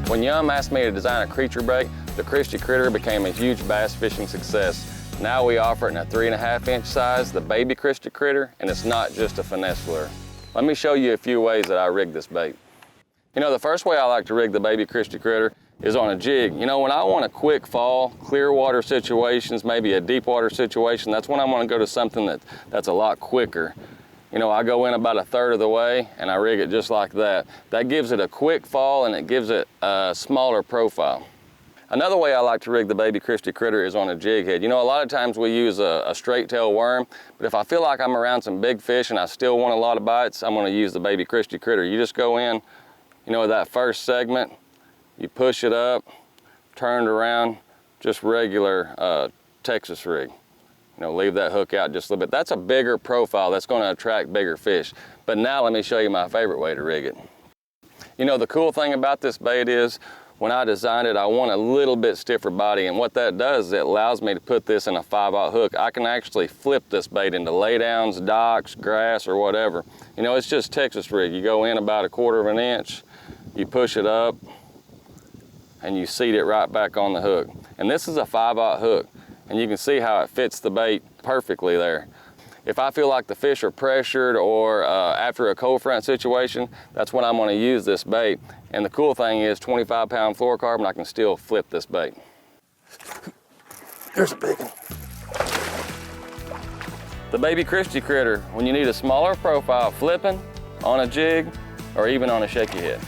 When Yum asked me to design a creature bait, the Christie Critter became a huge bass fishing success. Now we offer it in a 3.5-inch size, the baby Christie Critter, and it's not just a finesse lure. Let me show you a few ways that I rig this bait. You know, the first way I like to rig the baby Christie Critter is on a jig. You know, when I want a quick fall, clear water situations, maybe a deep water situation, that's when I want to go to something that's a lot quicker. You know, I go in about 1/3 of the way and I rig it just like that. That gives it a quick fall and it gives it a smaller profile. Another way I like to rig the baby Christie Critter is on a jig head. You know, a lot of times we use a straight tail worm, but if I feel like I'm around some big fish and I still want a lot of bites, I'm going to use the baby Christie Critter. You just go in, you know, that first segment, you push it up, turn it around, just regular Texas rig. You know, leave that hook out just a little bit. That's a bigger profile. That's going to attract bigger fish. But now let me show you my favorite way to rig it. You know, the cool thing about this bait is when I designed it, I want a little bit stiffer body. And what that does is it allows me to put this in a 5/0 hook. I can actually flip this bait into laydowns, docks, grass, or whatever. You know, it's just Texas rig. You go in about 1/4 of an inch, you push it up, and you seat it right back on the hook. And this is a 5/0 hook. And you can see how it fits the bait perfectly there. If I feel like the fish are pressured or after a cold front situation, that's when I'm going to use this bait. And the cool thing is 25-pound fluorocarbon, I can still flip this bait. There's a big one. The baby Christie Critter, when you need a smaller profile flipping, on a jig, or even on a shaky head.